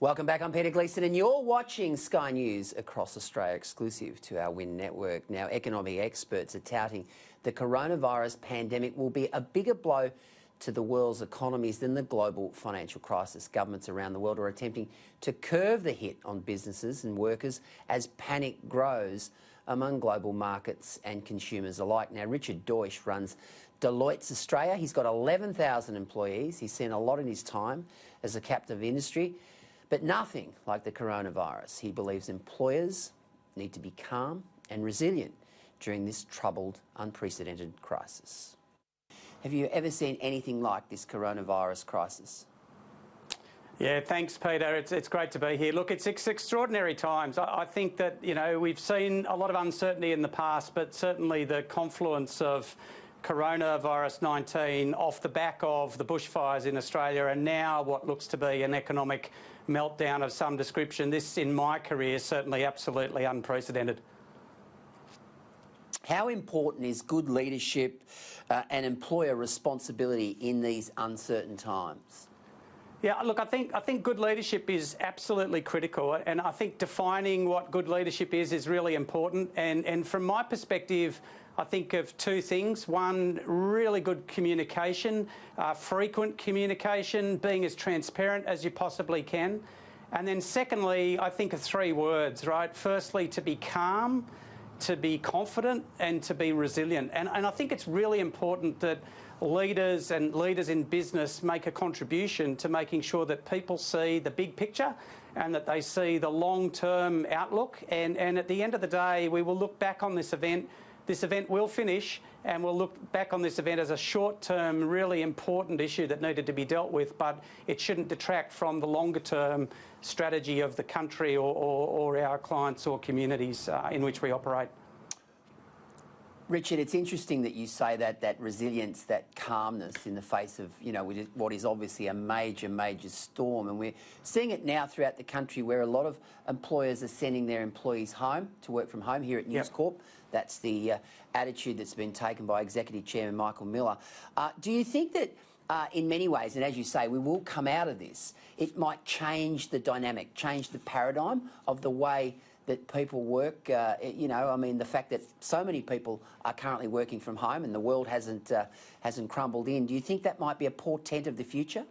Welcome back. I'm Peter Gleeson and you're watching Sky News across Australia, exclusive to our WIN network. Now, economic experts are touting the coronavirus pandemic will be a bigger blow to the world's economies than the global financial crisis. Governments around the world are attempting to curb the hit on businesses and workers as panic grows among global markets and consumers alike. Now, Richard Deutsch runs Deloitte's Australia. He's got 11,000 employees. He's seen a lot in his time as a captive industry, but nothing like the coronavirus. He believes employers need to be calm and resilient during this troubled, unprecedented crisis. Have you ever seen anything like this coronavirus crisis? Yeah, thanks, Peter. It's great to be here. Look, it's extraordinary times. I think that, we've seen a lot of uncertainty in the past, but certainly the confluence of coronavirus 19 off the back of the bushfires in Australia and now what looks to be an economic meltdown of some description, this in my career is certainly absolutely unprecedented. How important is good leadership and employer responsibility in these uncertain times? Yeah, look, I think good leadership is absolutely critical, and I think defining what good leadership is really important. And from my perspective, I think of two things. One, really good communication, frequent communication, being as transparent as you possibly can. And then secondly, I think of three words, right? Firstly, to be calm, to be confident and to be resilient. And I think it's really important that leaders and leaders in business make a contribution to making sure that people see the big picture and that they see the long-term outlook. And at the end of the day, we will look back on this event. This event will finish and we'll look back on this event as a short-term, really important issue that needed to be dealt with, but it shouldn't detract from the longer-term strategy of the country or our clients or communities in which we operate. Richard, it's interesting that you say that resilience, that calmness in the face of, what is obviously a major storm. And we're seeing it now throughout the country where a lot of employers are sending their employees home to work from home here at News Corp. That's the attitude that's been taken by Executive Chairman Michael Miller. Do you think that in many ways, and as you say, we will come out of this, it might change the dynamic, change the paradigm of the way that people work? The fact that so many people are currently working from home and the world hasn't crumbled in. Do you think that might be a portent of the future?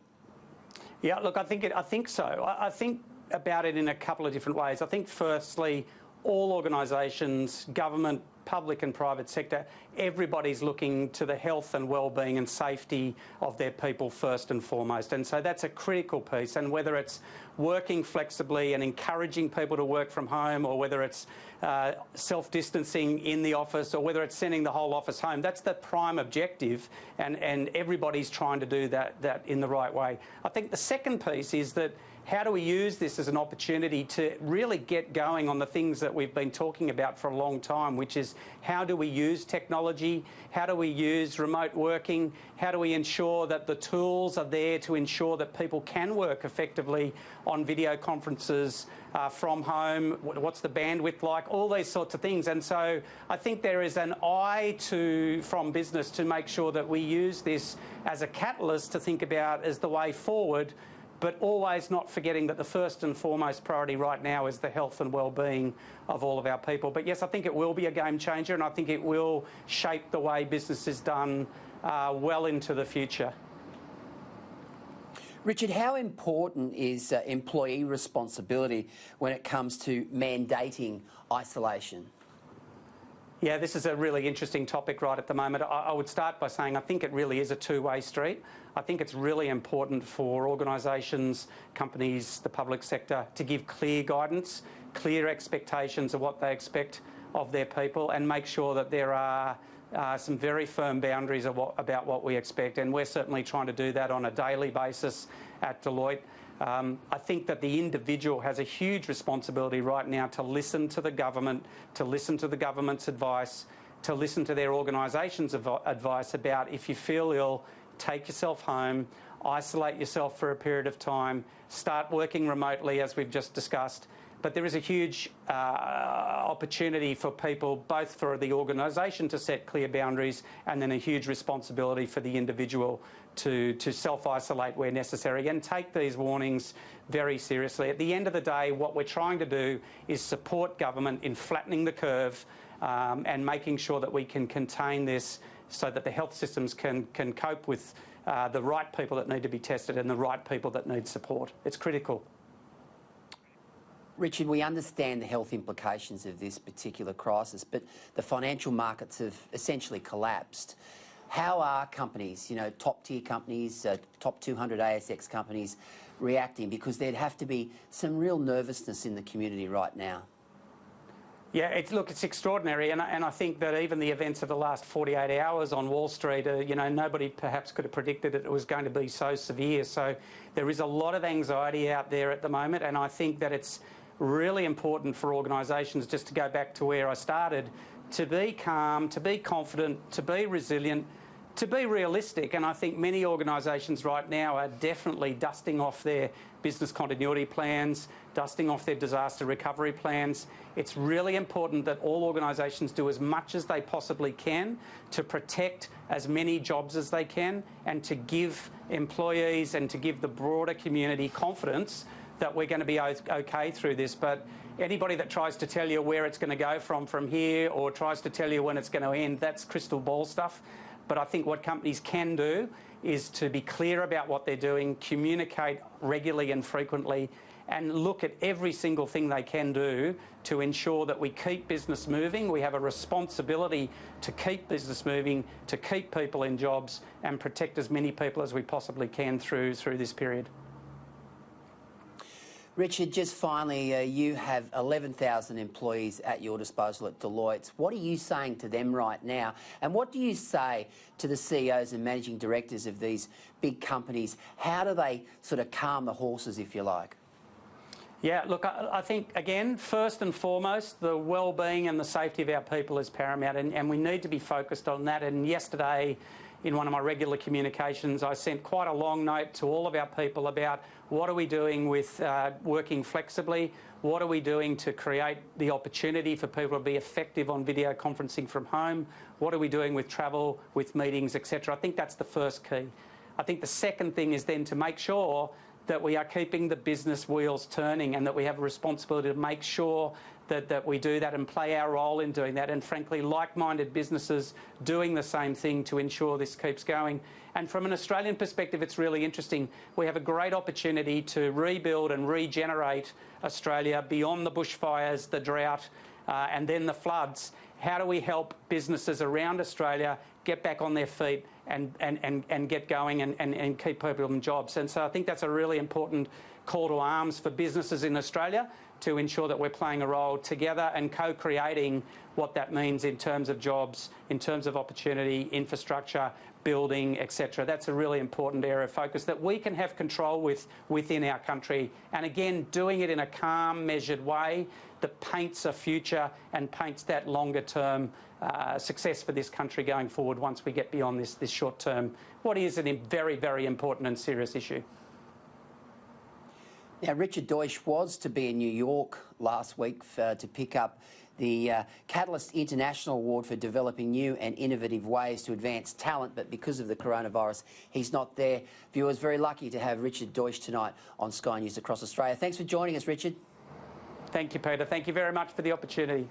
Yeah, look, I think so. I think about it in a couple of different ways. I think firstly, all organisations, government, public and private sector, everybody's looking to the health and well-being and safety of their people first and foremost. And so that's a critical piece. And whether it's working flexibly and encouraging people to work from home, or whether it's self-distancing in the office, or whether it's sending the whole office home, that's the prime objective. And everybody's trying to do that in the right way. I think the second piece is that how do we use this as an opportunity to really get going on the things that we've been talking about for a long time, which is how do we use technology, how do we use remote working, how do we ensure that the tools are there to ensure that people can work effectively on video conferences from home, what's the bandwidth like, all these sorts of things. And so I think there is an eye from business to make sure that we use this as a catalyst to think about as the way forward, but always not forgetting that the first and foremost priority right now is the health and well-being of all of our people. But yes, I think it will be a game changer, and I think it will shape the way business is done well into the future. Richard, how important is employee responsibility when it comes to mandating isolation? Yeah, this is a really interesting topic right at the moment. I would start by saying I think it really is a two-way street. I think it's really important for organisations, companies, the public sector to give clear guidance, clear expectations of what they expect of their people, and make sure that there are some very firm boundaries about what we expect. And we're certainly trying to do that on a daily basis at Deloitte. I think that the individual has a huge responsibility right now to listen to the government, to listen to the government's advice, to listen to their organisation's advice about if you feel ill, take yourself home, isolate yourself for a period of time, start working remotely as we've just discussed. But there is a huge opportunity for people, both for the organisation to set clear boundaries and then a huge responsibility for the individual to self-isolate where necessary and take these warnings very seriously. At the end of the day, what we're trying to do is support government in flattening the curve and making sure that we can contain this so that the health systems can cope with the right people that need to be tested and the right people that need support. It's critical. Richard, we understand the health implications of this particular crisis, but the financial markets have essentially collapsed. How are companies, top-tier companies, top 200 ASX companies, reacting? Because there'd have to be some real nervousness in the community right now. Yeah, it's extraordinary, and I think that even the events of the last 48 hours on Wall Street, nobody perhaps could have predicted it was going to be so severe. So there is a lot of anxiety out there at the moment, and I think that it's really important for organisations, just to go back to where I started, to be calm, to be confident, to be resilient, to be realistic. And I think many organisations right now are definitely dusting off their business continuity plans, dusting off their disaster recovery plans. It's really important that all organisations do as much as they possibly can to protect as many jobs as they can and to give employees and to give the broader community confidence that we're going to be okay through this. But anybody that tries to tell you where it's going to go from here or tries to tell you when it's going to end, that's crystal ball stuff. But I think what companies can do is to be clear about what they're doing, communicate regularly and frequently, and look at every single thing they can do to ensure that we keep business moving. We have a responsibility to keep business moving, to keep people in jobs and protect as many people as we possibly can through this period. Richard, just finally, you have 11,000 employees at your disposal at Deloitte. What are you saying to them right now? And what do you say to the CEOs and managing directors of these big companies? How do they sort of calm the horses, if you like? Yeah, look, I think, again, first and foremost, the well-being and the safety of our people is paramount, and we need to be focused on that. And yesterday, in one of my regular communications, I sent quite a long note to all of our people about what are we doing with working flexibly, what are we doing to create the opportunity for people to be effective on video conferencing from home, what are we doing with travel, with meetings, etc. I think that's the first key. I think the second thing is then to make sure that we are keeping the business wheels turning and that we have a responsibility to make sure that we do that and play our role in doing that, and frankly like-minded businesses doing the same thing to ensure this keeps going. And from an Australian perspective, it's really interesting. We have a great opportunity to rebuild and regenerate Australia beyond the bushfires, the drought and then the floods. How do we help businesses around Australia get back on their feet and get going and keep people in jobs? And so I think that's a really important call to arms for businesses in Australia to ensure that we're playing a role together and co-creating what that means in terms of jobs, in terms of opportunity, infrastructure, building, etc. That's a really important area of focus that we can have control within our country. And again, doing it in a calm, measured way that paints a future and paints that longer-term success for this country going forward once we get beyond this short-term, what is a very, very important and serious issue. Now, Richard Deutsch was to be in New York last week to pick up the Catalyse International Award for developing new and innovative ways to advance talent, but because of the coronavirus, he's not there. Viewers, very lucky to have Richard Deutsch tonight on Sky News across Australia. Thanks for joining us, Richard. Thank you, Peter. Thank you very much for the opportunity.